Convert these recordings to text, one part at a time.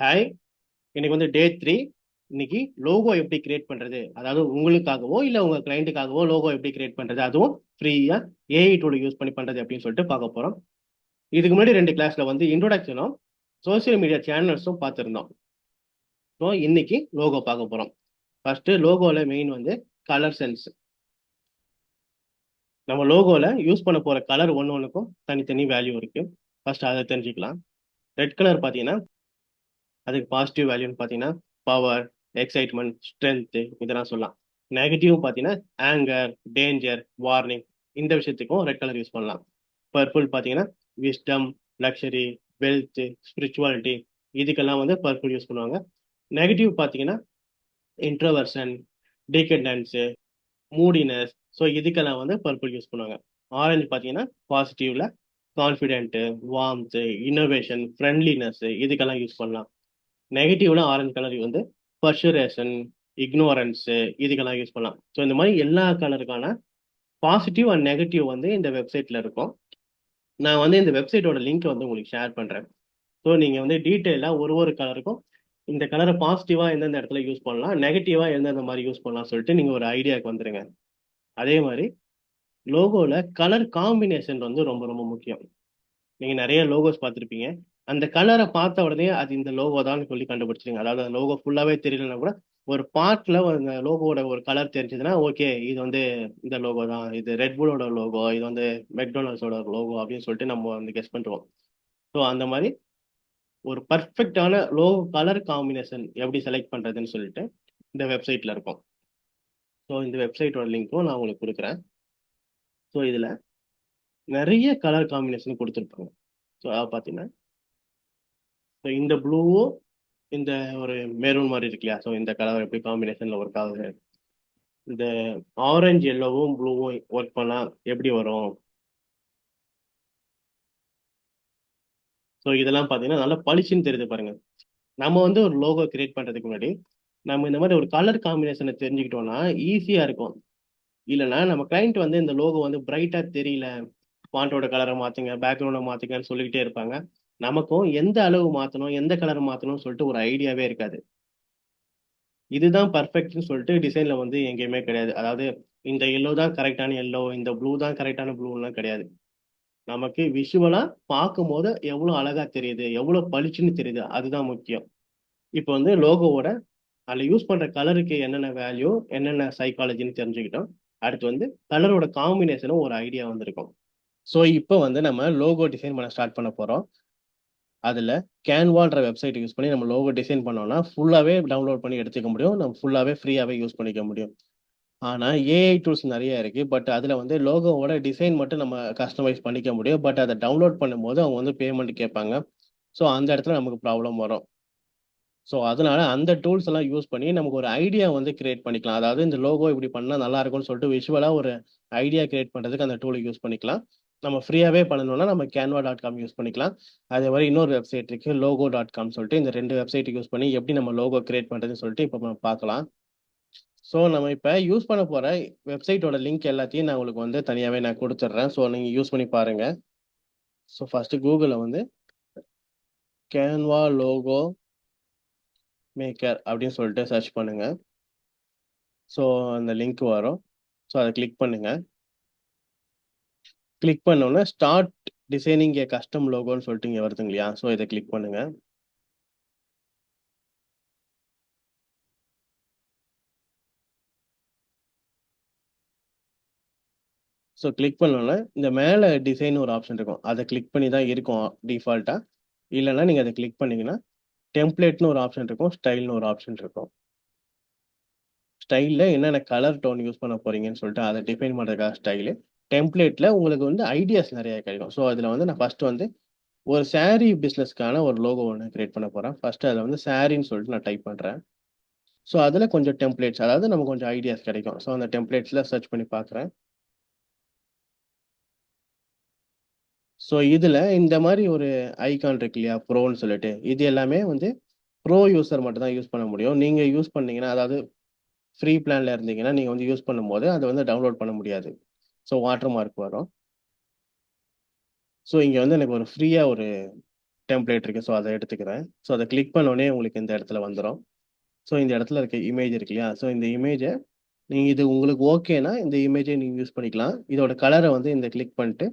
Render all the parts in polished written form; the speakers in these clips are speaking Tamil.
ஹாய். இன்னைக்கு வந்து டே 3. இன்னைக்கு லோகோ எப்படி கிரியேட் பண்றது, அதாவது உங்களுக்காகவோ இல்ல உங்க கிளைண்ட்டுக்காகவோ லோகோ எப்படி கிரியேட் பண்றது, அதுவும் ஃப்ரீயா ஏஐ டூல் யூஸ் பண்ணி பண்றது அப்படின்னு சொல்லிட்டு பார்க்க போறோம். இதுக்கு முன்னாடி 2 கிளாஸ்ல வந்து இன்ட்ரோடக்ஷனும் சோசியல் மீடியா சேனல்ஸும் பார்த்துருந்தோம். ஸோ இன்னைக்கு லோகோ பார்க்க போறோம். ஃபர்ஸ்ட் லோகோல மெயின் வந்து கலர் சென்ஸ். நம்ம லோகோல யூஸ் பண்ண போற கலர் ஒன்னொன்னுக்கும் தனித்தனி வேல்யூ இருக்கு. ஃபர்ஸ்ட் அதை தெரிஞ்சுக்கலாம். ரெட் கலர் பார்த்தீங்கன்னா அதுக்கு பாசிட்டிவ் வேல்யூன்னு பார்த்தீங்கன்னா பவர், எக்ஸைட்மெண்ட், ஸ்ட்ரென்த் இதெல்லாம் சொல்லலாம். நெகட்டிவ் பார்த்தீங்கன்னா ஆங்கர், டேஞ்சர், வார்னிங், இந்த விஷயத்துக்கும் ரெட் கலர் யூஸ் பண்ணலாம். பர்பிள் பார்த்தீங்கன்னா விஸ்டம், லக்ஸரி, வெல்த், ஸ்பிரிச்சுவாலிட்டி, இதுக்கெல்லாம் வந்து பர்பிள் யூஸ் பண்ணுவாங்க. நெகட்டிவ் பார்த்தீங்கன்னா இன்ட்ரோவர்ஷன், டீகண்டன்ஸு, மூடினஸ், ஸோ இதுக்கெல்லாம் வந்து பர்பிள் யூஸ் பண்ணுவாங்க. ஆரஞ்சு பார்த்தீங்கன்னா பாசிட்டிவ்ல கான்ஃபிடென்ட்டு, வார்ம்த்து, இன்னோவேஷன், ஃப்ரெண்ட்லினஸ், இதுக்கெல்லாம் யூஸ் பண்ணலாம். நெகட்டிவ்ல ஆரஞ்சு கலர் வந்து பர்சுரேஷன், இக்னோரன்ஸ், இதுக்கெல்லாம் யூஸ் பண்ணலாம். ஸோ இந்த மாதிரி எல்லா கலருக்கான பாசிட்டிவ் அண்ட் நெகட்டிவ் வந்து இந்த வெப்சைட்ல இருக்கும். நான் வந்து இந்த வெப்சைட்டோட லிங்க் வந்து உங்களுக்கு ஷேர் பண்றேன். ஸோ நீங்க வந்து டீட்டெயிலாக ஒரு ஒரு கலருக்கும் இந்த கலரை பாசிட்டிவா எந்தெந்த இடத்துல யூஸ் பண்ணலாம், நெகட்டிவா எந்தெந்த மாதிரி யூஸ் பண்ணலாம் சொல்லிட்டு நீங்க ஒரு ஐடியாவுக்கு வந்துருங்க. அதே மாதிரி லோகோல கலர் காம்பினேஷன் வந்து ரொம்ப ரொம்ப முக்கியம். நீங்க நிறைய லோகோஸ் பார்த்துருப்பீங்க. அந்த கலரை பார்த்த உடனே அது இந்த லோகோ தான் சொல்லி கண்டுபிடிச்சிருங்க. அதாவது அந்த லோகோ ஃபுல்லாவே தெரியலன்னா கூட ஒரு பார்ட்ல அந்த லோகோட ஒரு கலர் தெரிஞ்சதுன்னா ஓகே, இது வந்து இந்த லோகோ தான், இது ரெட் புல்லோட லோகோ, இது வந்து மெக்டொனால்ட்ஸோட லோகோ அப்படின்னு சொல்லிட்டு நம்ம வந்து கெஸ் பண்ணுவோம். ஸோ அந்த மாதிரி ஒரு பர்ஃபெக்டான லோகோ கலர் காம்பினேஷன் எப்படி செலக்ட் பண்றதுன்னு சொல்லிட்டு இந்த வெப்சைட்ல இருக்கும். ஸோ இந்த வெப்சைட்டோட லிங்க்கும் நான் உங்களுக்கு கொடுக்குறேன். ஸோ இதுல நிறைய கலர் காம்பினேஷன் கொடுத்துருப்பாங்க. ஸோ அதை பார்த்தீங்கன்னா இந்த ப்ளூவும் இந்த ஒரு மெரூன் மாதிரி இருக்கு இல்லையா, ஸோ இந்த கலர் எப்படி காம்பினேஷன்ல ஒர்க் ஆகுது, இந்த ஆரஞ்சு எல்லோவும் ப்ளூவும் ஒர்க் பண்ணா எப்படி வரும். ஸோ இதெல்லாம் பார்த்தீங்கன்னா நல்லா பளிச்சுன்னு தெரியுது பாருங்க. நம்ம வந்து ஒரு லோகோ கிரியேட் பண்றதுக்கு முன்னாடி நம்ம இந்த மாதிரி ஒரு கலர் காம்பினேஷனை தெரிஞ்சுக்கிட்டோம்னா ஈஸியா இருக்கும். இல்லைன்னா நம்ம கிளைண்ட் வந்து இந்த லோகோ வந்து பிரைட்டா தெரியல, ஃபாண்டோட கலரை மாத்துங்க, பேக்ரவுண்டை மாத்துங்கன்னு சொல்லிக்கிட்டே இருப்பாங்க. நமக்கும் எந்த அளவு மாத்தணும், எந்த கலர் மாத்தணும்னு சொல்லிட்டு ஒரு ஐடியாவே இருக்காது. இதுதான் பர்ஃபெக்ட்னு சொல்லிட்டு டிசைன்ல வந்து எங்கேயுமே கிடையாது. அதாவது இந்த எல்லோ தான் கரெக்டான எல்லோ, இந்த ப்ளூ தான் கரெக்டான ப்ளூலாம் கிடையாது. நமக்கு விஷுவலா பார்க்கும்போது எவ்வளவு அழகா தெரியுது, எவ்வளவு பளிச்சுன்னு தெரியுது, அதுதான் முக்கியம். இப்போ வந்து லோகோவோட அதுல யூஸ் பண்ற கலருக்கு என்னென்ன வேல்யூ, என்னென்ன சைக்காலஜின்னு தெரிஞ்சுக்கிட்டோம். அடுத்து வந்து கலரோட காம்பினேஷனும் ஒரு ஐடியா வந்திருக்கும். ஸோ இப்போ வந்து நம்ம லோகோ டிசைன் பண்ண ஸ்டார்ட் பண்ண போறோம். அதுல கேன்வான்ற வெப்சைட் யூஸ் பண்ணி நம்ம லோகோ டிசைன் பண்ணோம்னா ஃபுல்லாவே டவுன்லோட் பண்ணி எடுத்துக்க முடியும். நம்ம ஃபுல்லாவே ஃப்ரீயாவே யூஸ் பண்ணிக்க முடியும். ஆனா ஏஐ டூல்ஸ் நிறைய இருக்கு. பட் அதுல வந்து லோகோவோட டிசைன் மட்டும் நம்ம கஸ்டமைஸ் பண்ணிக்க முடியும். பட் அதை டவுன்லோட் பண்ணும்போது அவங்க வந்து பேமெண்ட் கேட்பாங்க. ஸோ அந்த இடத்துல நமக்கு ப்ராப்ளம் வரும். ஸோ அதனால அந்த டூல்ஸ் எல்லாம் யூஸ் பண்ணி நமக்கு ஒரு ஐடியா வந்து கிரியேட் பண்ணிக்கலாம். அதாவது இந்த லோகோ இப்படி பண்ணா நல்லா இருக்கும்னு சொல்லிட்டு விஷுவலா ஒரு ஐடியா கிரியேட் பண்றதுக்கு அந்த டூலை யூஸ் பண்ணிக்கலாம். நம்ம ஃப்ரீயாவே பண்ணணும்னா நம்ம canva.com யூஸ் பண்ணிக்கலாம். அதே மாதிரி இன்னொரு வெப்சைட் இருக்கு logo.com சொல்லிட்டு. இந்த 2 வெப்சைட் யூஸ் பண்ணி எப்படி நம்ம லோகோ கிரியேட் பண்றதுன்னு சொல்லிட்டு இப்போ நம்ம பார்க்கலாம். ஸோ நம்ம இப்போ யூஸ் பண்ண போற வெப்சைட்டோட லிங்க் எல்லாத்தையும் நான் உங்களுக்கு வந்து தனியாவே நான் கொடுத்துட்றேன். ஸோ நீங்க யூஸ் பண்ணி பாருங்க. ஸோ ஃபர்ஸ்ட் கூகுளில் வந்து கேன்வா லோகோ மேக்கர் அப்படின்னு சொல்லிட்டு சர்ச் பண்ணுங்க. ஸோ அந்த லிங்க் வரும். ஸோ அதை கிளிக் பண்ணுங்க. கிளிக் பண்ணோன்னே ஸ்டார்ட் டிசைனிங் ஏ கஸ்டம் லோகோன்னு சொல்லிட்டு இங்கே வருதுங்க இல்லையா, ஸோ இதை கிளிக் பண்ணுங்க. ஸோ கிளிக் பண்ணோன்னே இந்த மேலே டிசைன் ஒரு ஆப்ஷன் இருக்கும். அதை கிளிக் பண்ணி தான் இருக்கும் டிஃபால்ட்டாக. இல்லைன்னா நீங்கள் அதை கிளிக் பண்ணீங்கன்னா டெம்ப்ளேட்னு ஒரு ஆப்ஷன் இருக்கும், ஸ்டைல்னு ஒரு ஆப்ஷன் இருக்கும். ஸ்டைலில் என்னென்ன கலர் டோன் யூஸ் பண்ண போறீங்கன்னு சொல்லிட்டு அதை டிஃபைன் பண்ணுறதுக்காக ஸ்டைலு. டெம்ப்ளேட்டில் உங்களுக்கு வந்து ஐடியாஸ் நிறைய கிடைக்கும். ஸோ அதில் வந்து நான் ஃபர்ஸ்ட் வந்து ஒரு saree பிஸ்னஸ்க்கான ஒரு லோகோ ஒன்று கிரியேட் பண்ண போகிறேன். ஃபர்ஸ்ட் அதில் வந்து சாரின்னு சொல்லிட்டு நான் டைப் பண்ணுறேன். ஸோ அதில் கொஞ்சம் டெம்ப்ளேட்ஸ், அதாவது நமக்கு கொஞ்சம் ஐடியாஸ் கிடைக்கும். ஸோ அந்த டெம்ப்ளேட்ஸில் சர்ச் பண்ணி பார்க்குறேன். ஸோ இதில் இந்த மாதிரி ஒரு ஐகான் இருக்கு இல்லையா, ப்ரோன்னு சொல்லிட்டு, இது எல்லாமே வந்து ப்ரோ யூசர் மட்டும் தான் யூஸ் பண்ண முடியும். நீங்கள் யூஸ் பண்ணீங்கன்னா, அதாவது ஃப்ரீ பிளான்ல இருந்தீங்கன்னா நீங்கள் வந்து யூஸ் பண்ணும்போது அதை வந்து டவுன்லோட் பண்ண முடியாது. ஸோ வாட்டர் மார்க் வரும். ஸோ இங்கே வந்து எனக்கு ஒரு ஃப்ரீயாக ஒரு டெம்ப்ளேட் இருக்கு. ஸோ அதை எடுத்துக்கிறேன். ஸோ அதை கிளிக் பண்ண உடனே உங்களுக்கு இந்த இடத்துல வந்துரும். ஸோ இந்த இடத்துல இருக்க இமேஜ் இருக்கு இல்லையா? ஸோ இந்த இமேஜை நீங்க இது உங்களுக்கு ஓகேனா இந்த இமேஜை நீங்க யூஸ் பண்ணிக்கலாம். இதோட கலரை வந்து இந்த கிளிக் பண்ணிட்டு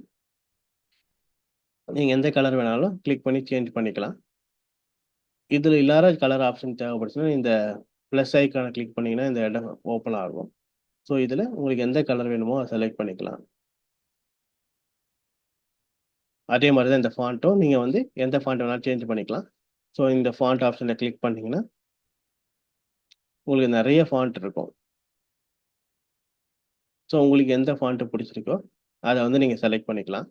நீங்க எந்த கலர் வேணாலும் கிளிக் பண்ணி சேஞ்ச் பண்ணிக்கலாம். இதுல இல்லாத கலர் ஆப்ஷன் தேவைப்படுச்சுன்னா இந்த ப்ளஸ் ஐக்கானை கிளிக் பண்ணீங்கன்னா இந்த இடம் ஓப்பன் ஆகும். ஸோ இதுல உங்களுக்கு எந்த கலர் வேணுமோ அதை செலக்ட் பண்ணிக்கலாம். அதே மாதிரி தான் இந்த ஃபாண்ட்டும் நீங்க வந்து எந்த ஃபாண்ட் வேணாலும் சேஞ்ச் பண்ணிக்கலாம். ஸோ இந்த ஃபாண்ட் ஆப்ஷனை கிளிக் பண்ணீங்கன்னா உங்களுக்கு நிறைய ஃபாண்ட் இருக்கும். ஸோ உங்களுக்கு எந்த ஃபாண்ட் பிடிச்சிருக்கோ அதை வந்து நீங்க செலக்ட் பண்ணிக்கலாம்.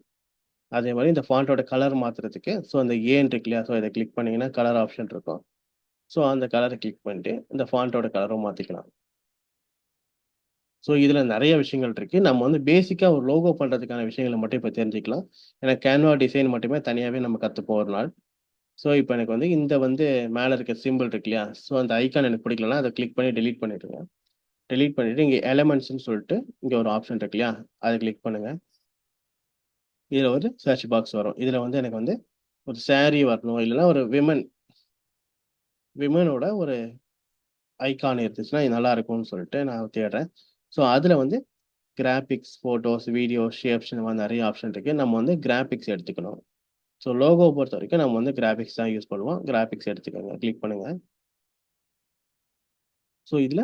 அதே மாதிரி இந்த ஃபாண்ட்டோட கலர் மாத்துறதுக்கு ஸோ அந்த ஏன் இருக்கு இல்லையா? ஸோ இதை கிளிக் பண்ணீங்கன்னா கலர் ஆப்ஷன் இருக்கும். ஸோ அந்த கலரை கிளிக் பண்ணிட்டு இந்த ஃபாண்ட்டோட கலரும் மாத்திக்கலாம். ஸோ இதுல நிறைய விஷயங்கள் இருக்கு. நம்ம வந்து பேசிக்கா ஒரு லோகோ பண்றதுக்கான விஷயங்களை மட்டும் இப்போ தெரிஞ்சுக்கலாம். ஏன்னா கேன்வா டிசைன் மட்டுமே தனியாவே நம்ம கத்துப்போம் ஒரு நாள். ஸோ இப்போ எனக்கு வந்து இந்த வந்து மேல இருக்க சிம்பிள் இருக்கு இல்லையா? ஸோ அந்த ஐகான் எனக்கு பிடிக்கலன்னா அதை கிளிக் பண்ணி டெலீட் பண்ணிடுங்க. டெலீட் பண்ணிட்டு இங்க எலமெண்ட்ஸ்னு சொல்லிட்டு இங்க ஒரு ஆப்ஷன் இருக்கு இல்லையா? அதை கிளிக் பண்ணுங்க. இதுல ஒரு சர்ச் பாக்ஸ் வரும். இதுல வந்து எனக்கு வந்து ஒரு saree வரணும், இல்லைன்னா ஒரு விமனோட ஒரு ஐகான் இருந்துச்சுன்னா இது நல்லா இருக்கும்னு சொல்லிட்டு நான் தேடுறேன். ஸோ அதுல வந்து கிராபிக்ஸ், ஃபோட்டோஸ், வீடியோ, ஷேப்ஸ் இந்த மாதிரி நிறைய ஆப்ஷன் இருக்கு. நம்ம வந்து கிராபிக்ஸ் எடுத்துக்கணும். ஸோ லோகோ பொறுத்த வரைக்கும் நம்ம வந்து கிராபிக்ஸ் தான் யூஸ் பண்ணுவோம். கிராபிக்ஸ் எடுத்துக்கோங்க. கிளிக் பண்ணுங்க. ஸோ இதுல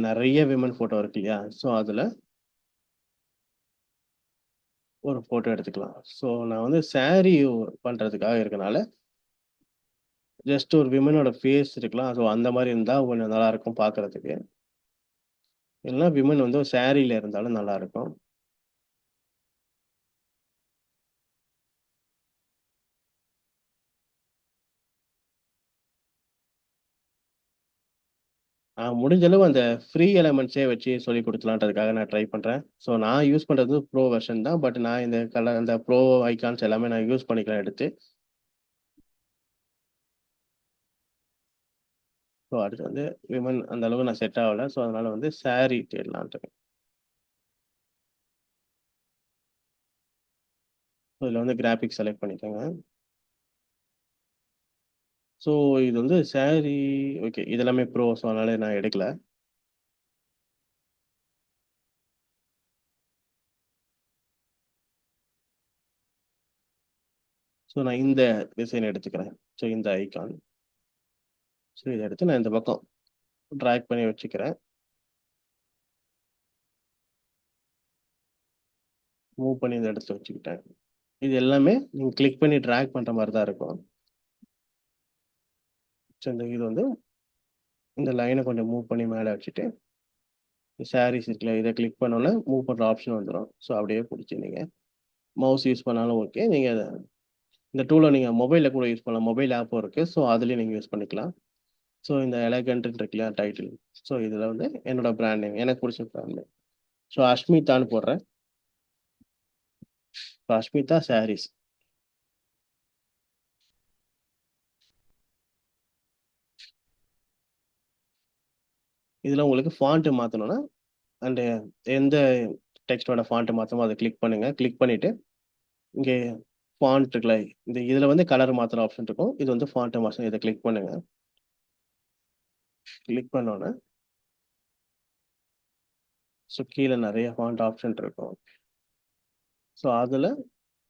நிறைய விமன் ஃபோட்டோ இருக்கு இல்லையா? ஸோ அதுல ஒரு ஃபோட்டோ எடுத்துக்கலாம். ஸோ நான் வந்து saree பண்றதுக்காக இருக்கனால ஜஸ்ட் ஒரு விமனோட ஃபேஸ் இருக்கலாம். ஸோ அந்த மாதிரி இருந்தா கொஞ்சம் நல்லா இருக்கும் பார்க்கறதுக்கு. இல்லைன்னா விமன் வந்து ஒரு சாரியில இருந்தாலும் நல்லா இருக்கும். முடிஞ்ச அளவு அந்த ஃப்ரீ எலமெண்ட்ஸே வச்சு சொல்லிக் குடுக்கலான்றதுக்காக நான் ட்ரை பண்றேன். ஸோ நான் யூஸ் பண்றது ப்ரோ வெர்ஷன் தான். பட் நான் இந்த கலர் அந்த ப்ரோ ஐகான்ஸ் எல்லாமே நான் யூஸ் பண்ணிக்கிறேன் எடுத்து. ஸோ அடுத்து வந்து விமன் அந்த அளவு நான் செட் ஆகல. ஸோ அதனால வந்து saree தேடலான்ட்டு. இதில் வந்து கிராபிக்ஸ் செலக்ட் பண்ணிக்கோங்க. ஸோ இது வந்து saree ஓகே. இதெல்லாமே ப்ரோ. ஸோ அதனால நான் எடுக்கல. ஸோ நான் இந்த டிசைன் எடுத்துக்கிறேன். ஸோ இந்த ஐகான். ஸோ இதை எடுத்து நான் இந்த பக்கம் ட்ராக் பண்ணி வச்சுக்கிறேன். மூவ் பண்ணி இந்த இடத்துல வச்சுக்கிட்டேன். இது எல்லாமே நீங்க கிளிக் பண்ணி ட்ராக் பண்ற மாதிரி தான் இருக்கும். ஸோ இந்த இது வந்து இந்த லைனை கொஞ்சம் மூவ் பண்ணி மேலே வச்சுட்டு சாரீஸ் இருக்குல்ல இதை கிளிக் பண்ணோன்னே மூவ் பண்ணுற ஆப்ஷன் வந்துடும். ஸோ அப்படியே பிடிச்சி நீங்கள் மவுஸ் யூஸ் பண்ணாலும் ஓகே. நீங்கள் இந்த டூலை நீங்கள் மொபைலில் கூட யூஸ் பண்ணலாம். மொபைல் ஆப்பும் இருக்குது. ஸோ அதுலேயும் நீங்கள் யூஸ் பண்ணிக்கலாம். ஸோ இந்த எலகண்ட் இருக்குல்ல டைட்டில். ஸோ இதில் வந்து என்னோட பிராண்ட் நேம் எனக்கு பிடிச்ச பிராண்ட் நேம். ஸோ அஷ்மிதான்னு போடுறேன். ஸோ அஷ்மிதா சாரீஸ். இதில் உங்களுக்கு ஃபாண்ட்டு மாற்றணும்னா அண்டு எந்த டெக்ஸ்டோட ஃபாண்ட்டு மாற்றமோ அதை கிளிக் பண்ணுங்கள். கிளிக் பண்ணிவிட்டு இங்கே ஃபாண்ட் இருக்குல்ல இந்த இதில் வந்து கலர் மாற்றுற ஆப்ஷன் இருக்கும். இது வந்து ஃபாண்ட்டு மாற்றம். இதை கிளிக் பண்ணுங்கள். கிளிக் பண்ணோன்னே ஸோ கீழே நிறைய ஃபாண்ட் ஆப்ஷன் இருக்கும். ஸோ அதில்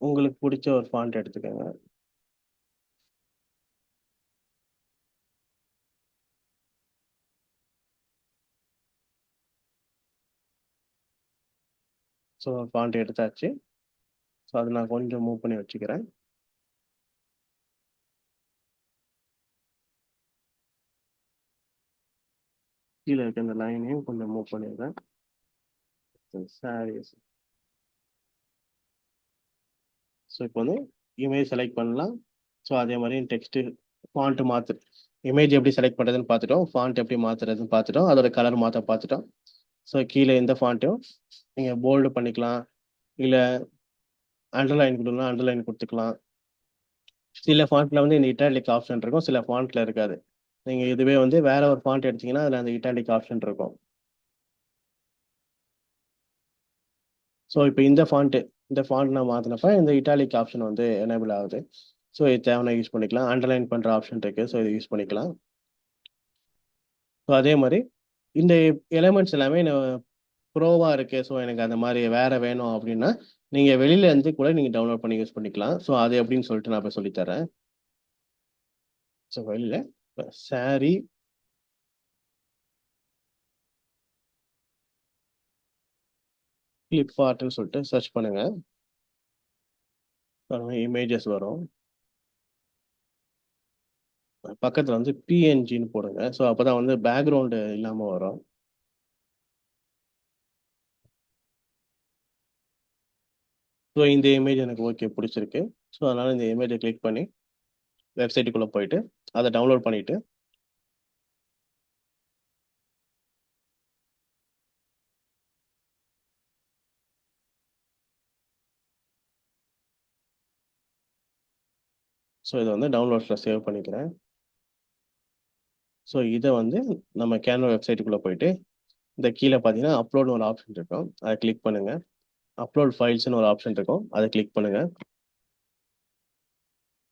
உங்களுக்கு பிடிச்ச ஒரு ஃபாண்ட் எடுத்துக்கோங்க. ஸோ ஃபாண்ட் எடுத்தாச்சு. ஸோ அதை நான் கொஞ்சம் மூவ் பண்ணி வச்சுக்கிறேன். கீழே இருக்க இந்த லைனையும் கொஞ்சம் மூவ் பண்ணிடுறேன். சாரீஸ். ஸோ இப்போ வந்து இமேஜ் செலக்ட் பண்ணலாம். ஸோ அதே மாதிரி டெக்ஸ்ட்டு ஃபாண்ட்டு மாற்று இமேஜ் எப்படி செலக்ட் பண்ணுறதுன்னு பார்த்துட்டோம். ஃபாண்ட் எப்படி மாற்றுறதுன்னு பார்த்துட்டோம். அதோட கலர் மாற்ற பார்த்துட்டோம். ஸோ கீழே எந்த ஃபாண்ட்டையும் நீங்கள் போல்டு பண்ணிக்கலாம், இல்லை அண்டர்லைன் கொடுக்கலாம், அண்டர்லைன் கொடுத்துக்கலாம். சில ஃபாண்ட்ல வந்து இந்த இட்டாலிக் ஆப்ஷன் இருக்கும், சில ஃபாண்ட்ல இருக்காது. நீங்கள் இதுவே வந்து வேற ஒரு ஃபாண்ட் எடுத்தீங்கன்னா அதில் அந்த இட்டாலிக் ஆப்ஷன் இருக்கும். ஸோ இப்போ இந்த ஃபாண்ட் நான் மாற்றினப்ப இந்த இட்டாலிக் ஆப்ஷன் வந்து எனேபிள் ஆகுது. ஸோ இது தேவையான யூஸ் பண்ணிக்கலாம். அண்டர்லைன் பண்ணுற ஆப்ஷன் இருக்குது, ஸோ இது யூஸ் பண்ணிக்கலாம். ஸோ அதே மாதிரி இந்த எலிமெண்ட்ஸ் எல்லாமே ப்ரோவாக இருக்குது. ஸோ எனக்கு அந்த மாதிரி வேற வேணும் அப்படின்னா நீங்கள் வெளியில இருந்து கூட நீங்கள் டவுன்லோட் பண்ணி யூஸ் பண்ணிக்கலாம். ஸோ அது எப்படின்னு சொல்லிட்டு நான் இப்போ சொல்லித்தரேன். ஸோ வெளியில் சாரி கிளிப் ஆர்ட்னு சொல்லிட்டு சர்ச் பண்ணுங்க. இமேஜஸ் வரும். பக்கத்தில் வந்து பிஎன்ஜின்னு போடுங்க. ஸோ அப்போ தான் வந்து பேக்ரவுண்டு இல்லாமல் வரும். ஸோ இந்த இமேஜ் எனக்கு ஓகே பிடிச்சிருக்கு. ஸோ அதனால் இந்த இமேஜை கிளிக் பண்ணி வெப்சைட்டுக்குள்ளே போயிட்டு அதை டவுன்லோட் பண்ணிவிட்டு ஸோ இதை வந்து டவுன்லோட்ஸில் சேவ் பண்ணிக்கிறேன். ஸோ இதை வந்து நம்ம கேன்வா வெப்சைட்டுக்குள்ளே போயிட்டு இந்த கீழே பார்த்தீங்கன்னா அப்லோட்னு ஒரு ஆப்ஷன் இருக்கும், அதை கிளிக் பண்ணுங்கள். அப்லோட் ஃபைல்ஸ்னு ஒரு ஆப்ஷன் இருக்கும், அதை கிளிக் பண்ணுங்கள்.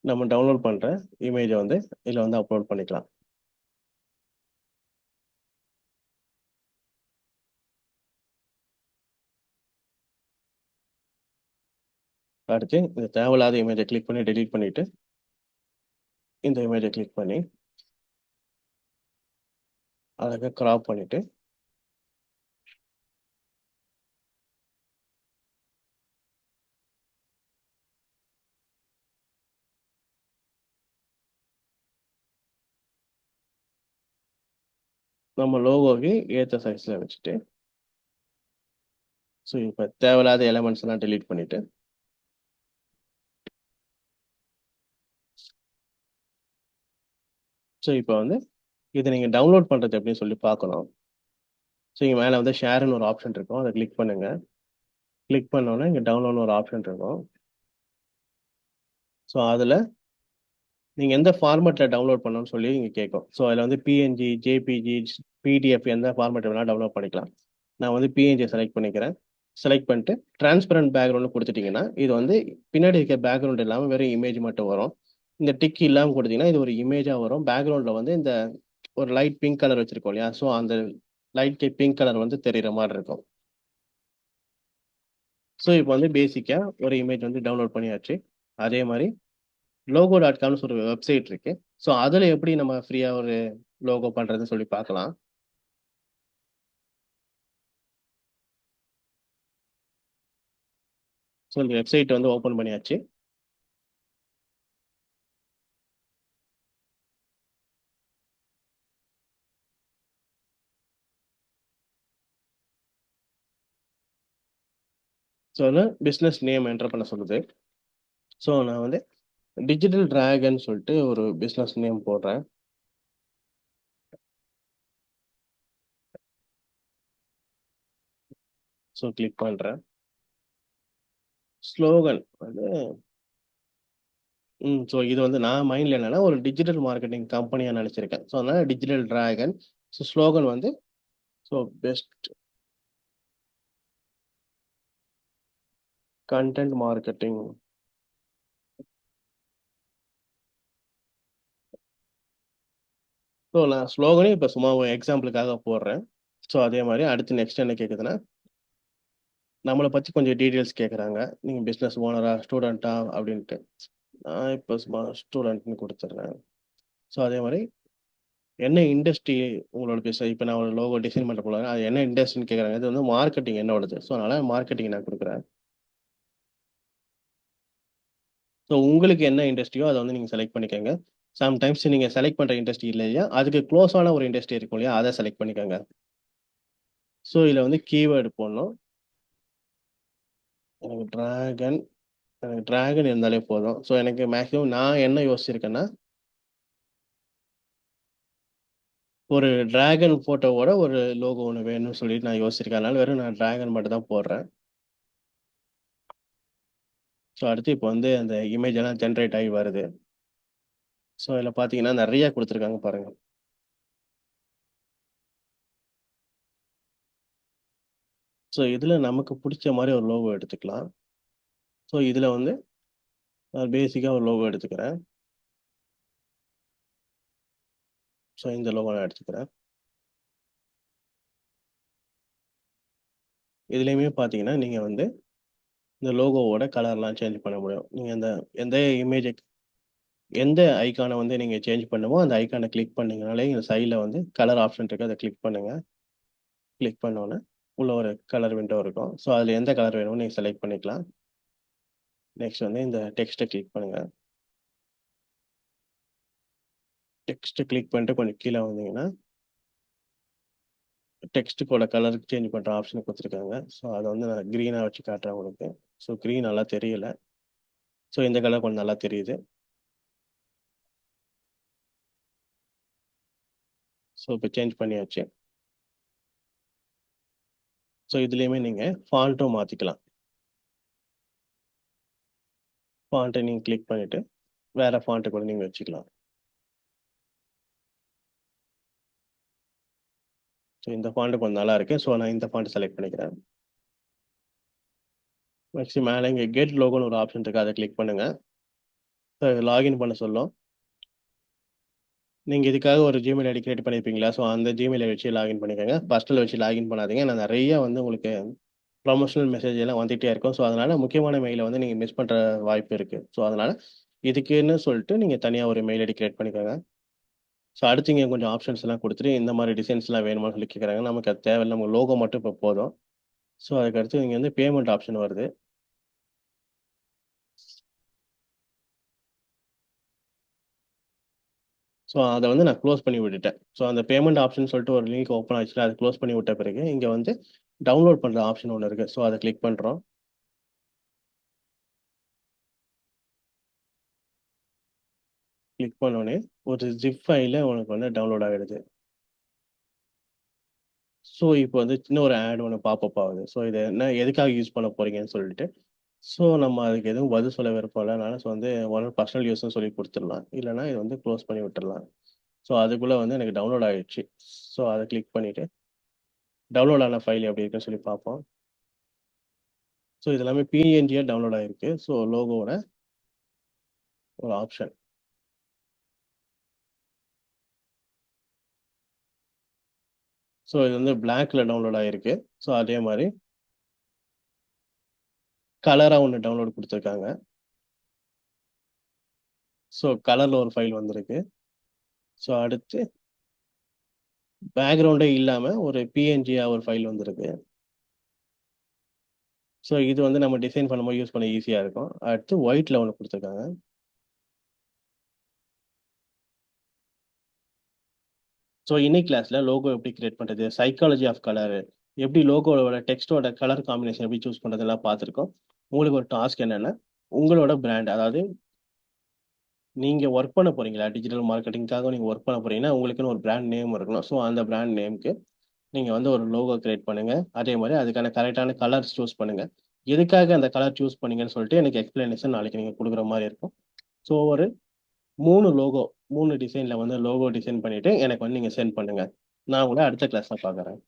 நம்ம டவுன்லோட் பண்ணுற இமேஜை வந்து இதில் வந்து அப்லோட் பண்ணிக்கலாம். அடுத்து இந்த தேவையில்லாத இமேஜை கிளிக் பண்ணி டெலீட் பண்ணிவிட்டு இந்த இமேஜை கிளிக் பண்ணி அழகாக கிராப் பண்ணிவிட்டு நம்ம லோகோவை ஏற்ற சைஸில் வச்சுட்டு ஸோ இப்போ தேவையில்லாத எலமெண்ட்ஸ் எல்லாம் டெலீட் பண்ணிவிட்டு ஸோ இப்போ வந்து இதை நீங்கள் டவுன்லோட் பண்ணுறது எப்படின்னு சொல்லி பார்க்கணும். ஸோ இங்கே மேலே வந்து ஷேர்னு ஒரு ஆப்ஷன் இருக்கும், அதை கிளிக் பண்ணுங்கள். கிளிக் பண்ணோன்னே இங்கே டவுன்லோட்னு ஒரு ஆப்ஷன் இருக்கும். ஸோ அதில் நீங்கள் எந்த ஃபார்மேட்டில் டவுன்லோட் பண்ணணும்னு சொல்லி இங்கே கேட்கும். ஸோ அதில் வந்து பிஎன்ஜி, ஜேபிஜி, பிடிஎஃப் எந்த ஃபார்மேட் வேணால் டவுன்லோட் பண்ணிக்கலாம். நான் வந்து பிஎன்ஜி செலக்ட் பண்ணிக்கிறேன். செலக்ட் பண்ணிட்டு டிரான்ஸ்பரண்ட் பேக்ரவுண்ட் கொடுத்துட்டிங்கன்னா இது வந்து பின்னாடி இருக்க பேக்ரவுண்ட் இல்லாமல் வெறும் இமேஜ் மட்டும் வரும். இந்த டிக் இல்லாமல் கொடுத்தீங்கன்னா இது ஒரு இமேஜாக வரும். பேக்ரவுண்டில் வந்து இந்த ஒரு லைட் பிங்க் கலர் வச்சுருக்கோம் இல்லையா, ஸோ அந்த லைட் பிங்க் கலர் வந்து தெரிகிற மாதிரி இருக்கும். ஸோ இப்போ வந்து பேசிக்காக ஒரு இமேஜ் வந்து டவுன்லோட் பண்ணியாச்சு. அதே மாதிரி logo.comனு ஒரு வெப்சைட் இருக்கு. ஸோ அதில் எப்படி நம்ம ஃப்ரீயாக ஒரு லோகோ பண்ணுறதுன்னு சொல்லி பார்க்கலாம். ஸோ இந்த வெப்சைட் வந்து ஓப்பன் பண்ணியாச்சு. ஸோ அதில் பிஸ்னஸ் நேம் என்டர் பண்ண சொல்லுது. ஸோ நான் வந்து டிஜிட்டல் டிராகன் சொல்லிட்டு ஒரு பிஸ்னஸ் நேம் போடுறேன். ஸோ கிளிக் பண்ணுறேன். ஸ்லோகன் வந்து ஸோ இது வந்து நான் மைண்டில் என்னன்னா ஒரு டிஜிட்டல் மார்க்கெட்டிங் கம்பெனியாக நினச்சிருக்கேன். ஸோ அதனால் டிஜிட்டல் டிராகன். ஸோ ஸ்லோகன் வந்து so best content marketing. So நான் ஸ்லோகனே இப்போ சும்மா ஒரு எக்ஸாம்பிளுக்காக போடுறேன். ஸோ அதே மாதிரி அடுத்து நெக்ஸ்ட் என்ன கேட்குதுன்னா நம்மளை பற்றி கொஞ்சம் டீட்டெயில்ஸ் கேட்குறாங்க. நீங்கள் பிஸ்னஸ் ஓனரா ஸ்டூடெண்ட்டா அப்படின்ட்டு. நான் இப்போ சும்மா ஸ்டூடெண்ட்னு கொடுத்துட்றேன். ஸோ அதே மாதிரி என்ன இண்டஸ்ட்ரி உங்களோட பிஸ்னஸ், இப்போ நான் ஒரு லோகோ டிசைன் பண்ண போகிறாங்க, அது என்ன இண்டஸ்ட்ரின்னு கேட்குறாங்க. இது வந்து மார்க்கெட்டிங் என்னோடது. ஸோ அதனால் மார்க்கெட்டிங் நான் கொடுக்குறேன். ஸோ உங்களுக்கு என்ன இண்டஸ்ட்ரியோ அதை வந்து நீங்கள் செலக்ட் பண்ணிக்கோங்க. சம்டைம்ஸ் நீங்கள் செலக்ட் பண்ணுற இண்டஸ்ட்ரி இல்லையா, அதுக்கு க்ளோஸான ஒரு இண்டஸ்ட்ரி இருக்கும் இல்லையா, அதை செலக்ட் பண்ணிக்கோங்க. ஸோ இதில் வந்து கீவேர்டு போடணும். எனக்கு டிராகன் இருந்தாலே போதும். ஸோ எனக்கு மேக்ஸிமம் நான் என்ன யோசிச்சிருக்கேன்னா ஒரு டிராகன் ஃபோட்டோவோட ஒரு லோகோ ஒன்று வேணும்னு சொல்லிட்டு நான் யோசிச்சிருக்கேன். அதனால வெறும் நான் டிராகன் மட்டும் தான் போடுறேன். ஸோ அடுத்து இப்போ வந்து அந்த இமேஜ் எல்லாம் ஜென்ரேட் ஆகி வருது. ஸோ இதில் பார்த்தீங்கன்னா நிறைய கொடுத்துருக்காங்க பாருங்கள். ஸோ இதில் நமக்கு பிடிச்ச மாதிரி ஒரு லோகோ எடுத்துக்கலாம். ஸோ இதில் வந்து நான் பேசிக்காக ஒரு லோகோ எடுத்துக்கிறேன். ஸோ இந்த லோகோ நான் எடுத்துக்கிறேன். இதுலேயுமே பார்த்தீங்கன்னா நீங்கள் வந்து இந்த லோகோவோட கலர்லாம் சேஞ்ச் பண்ண முடியும். நீங்கள் அந்த எந்த இமேஜை எந்த ஐகானை வந்து நீங்கள் சேஞ்ச் பண்ணுமோ அந்த ஐகானை கிளிக் பண்ணிங்கனாலே இந்த சைடில் வந்து கலர் ஆப்ஷன் இருக்குது, அதை கிளிக் பண்ணுங்கள். கிளிக் பண்ணோன்னே உள்ள ஒரு கலர் விண்டோ இருக்கும். ஸோ அதில் எந்த கலர் வேணுமோ நீங்கள் செலக்ட் பண்ணிக்கலாம். நெக்ஸ்ட் வந்து இந்த டெக்ஸ்ட்டை கிளிக் பண்ணுங்கள். டெக்ஸ்ட்டை கிளிக் பண்ணிட்டு கொஞ்சம் கீழே வந்தீங்கன்னா டெக்ஸ்ட்டுக்கோட கலர் சேஞ்ச் பண்ணுற ஆப்ஷன் கொடுத்துருக்காங்க. ஸோ அதை வந்து நான் க்ரீனாக வச்சு காட்டுறேன் உங்களுக்கு. ஸோ க்ரீன் நல்லா தெரியல. ஸோ இந்த கலர் கொஞ்சம் நல்லா தெரியுது. ஸோ இப்போ சேஞ்ச் பண்ணியாச்சு. ஸோ இதுலேயுமே நீங்கள் ஃபாண்ட்டும் மாற்றிக்கலாம். ஃபாண்ட்டை நீங்கள் கிளிக் பண்ணிவிட்டு வேறு ஃபாண்ட்டு கூட நீங்கள் வச்சுக்கலாம். ஸோ இந்த ஃபாண்ட்டு கொஞ்சம் நல்லா இருக்குது. ஸோ நான் இந்த ஃபாண்ட்டு செலக்ட் பண்ணிக்கிறேன். நெக்ஸ்ட் மேலே இங்கே கெட் லோகோன்னு ஒரு ஆப்ஷன் இருக்குது, அதை கிளிக் பண்ணுங்கள். ஸோ லாகின் பண்ண சொல்லும். நீங்கள் இதுக்காக ஒரு ஜிமெயில் ஐடி கிரியேட் பண்ணியிருப்பீங்களா? ஸோ அந்த ஜிமெயிலை வச்சு லாகின் பண்ணிக்கோங்க. பர்சனல் வச்சு லாகின் பண்ணாதீங்க. நான் நிறைய வந்து உங்களுக்கு ப்ரொமோஷனல் மெசேஜ் எல்லாம் வந்துகிட்டே இருக்கும். ஸோ அதனால் முக்கியமான மெயிலை வந்து நீங்கள் மிஸ் பண்ணுற வாய்ப்பு இருக்குது. ஸோ அதனால் இதுக்குன்னு சொல்லிட்டு நீங்கள் தனியாக ஒரு மெயில் ஐடி கிரியேட் பண்ணிக்கோங்க. ஸோ அடுத்து இங்கே கொஞ்சம் ஆப்ஷன்ஸ் எல்லாம் கொடுத்துட்டு இந்த மாதிரி டிசைன்ஸ்லாம் வேணுமான்னு சொல்லி கேட்குறாங்க. நமக்கு அது தேவையில்லை, நம்ம லோகோ மட்டும் இப்போ போதும். ஸோ அதுக்கடுத்து இங்கே வந்து பேமெண்ட் ஆப்ஷன் வருது. ஸோ அதை வந்து நான் க்ளோஸ் பண்ணி விட்டுட்டேன். ஸோ அந்த பேமெண்ட் ஆப்ஷன் சொல்லிட்டு ஒரு லிங்க் ஓப்பன் ஆச்சுன்னா அதை க்ளோஸ் பண்ணி விட்ட பிறகு இங்கே வந்து டவுன்லோட் பண்ணுற ஆப்ஷன் ஒன்று இருக்குது. ஸோ அதை கிளிக் பண்ணுறோம். கிளிக் பண்ணோடனே ஒரு ஜிப் ஃபைலில் உனக்கு வந்து டவுன்லோட் ஆகிடுது. ஸோ இப்போ வந்து சின்ன ஒரு ஆட் ஒன்று பாப்பப் ஆகுது. ஸோ இதை என்ன எதுக்காக யூஸ் பண்ண போகிறீங்கன்னு சொல்லிட்டு. ஸோ நம்ம அதுக்கு எதுவும் பதில் சொல்ல விருப்பம் இல்லை. அதனால் ஸோ வந்து ஒன்று பர்சனல் யூஸ்னு சொல்லி கொடுத்துடலாம். இல்லைனா இது வந்து க்ளோஸ் பண்ணி விட்டுடலாம். ஸோ அதுக்குள்ளே வந்து எனக்கு டவுன்லோட் ஆகிடுச்சு. ஸோ அதை கிளிக் பண்ணிவிட்டு டவுன்லோட் ஆன ஃபைல் எப்படி இருக்குன்னு சொல்லி பார்ப்போம். ஸோ இது எல்லாமே பிஎன்ஜியாக டவுன்லோட் ஆகிருக்கு. ஸோ லோகோவோட ஒரு ஆப்ஷன். ஸோ இது வந்து பிளாக்ல டவுன்லோட் ஆகிருக்கு. ஸோ அதே மாதிரி கலராக ஒன்று டவுன்லோட் கொடுத்துருக்காங்க. ஸோ கலரில் ஒரு ஃபைல் வந்திருக்கு. ஸோ அடுத்து பேக்ரவுண்டே இல்லாமல் ஒரு பிஎன்ஜியாக ஒரு ஃபைல் வந்திருக்கு. ஸோ இது வந்து நம்ம டிசைன் பண்ணும்போது யூஸ் பண்ண ஈஸியாக இருக்கும். அடுத்து ஒயிட்டில் ஒன்று கொடுத்துருக்காங்க. ஸோ இன்னைக்கு கிளாஸில் லோகோ எப்படி கிரியேட் பண்ணுறது, சைக்காலஜி ஆஃப் கலர், எப்படி லோகோவோட டெக்ஸ்ட்டோட கலர் காம்பினேஷன் எப்படி சூஸ் பண்ணுறதெல்லாம் பார்த்துருக்கோம். உங்களுக்கு ஒரு டாஸ்க் என்னென்னா உங்களோட பிராண்ட், அதாவது நீங்கள் ஒர்க் பண்ண போகிறீங்களா, டிஜிட்டல் மார்க்கெட்டிங்காக நீங்கள் ஒர்க் பண்ண போகிறீங்கன்னா உங்களுக்குன்னு ஒரு பிராண்ட் நேம் இருக்கணும். ஸோ அந்த பிராண்ட் நேமுக்கு நீங்கள் வந்து ஒரு லோகோ கிரியேட் பண்ணுங்கள். அதே மாதிரி அதுக்கான கரெக்டான கலர்ஸ் சூஸ் பண்ணுங்கள். எதுக்காக அந்த கலர் சூஸ் பண்ணீங்கன்னு சொல்லிட்டு எனக்கு எக்ஸ்பிளனேஷன் நாளைக்கு நீங்கள் கொடுக்குற மாதிரி இருக்கும். ஸோ ஒரு 3 டிசைனில் வந்து லோகோ டிசைன் பண்ணிவிட்டு எனக்கு வந்து நீங்கள் சென்ட் பண்ணுங்கள். நான் உங்களை அடுத்த கிளாஸில் பார்க்குறேன்.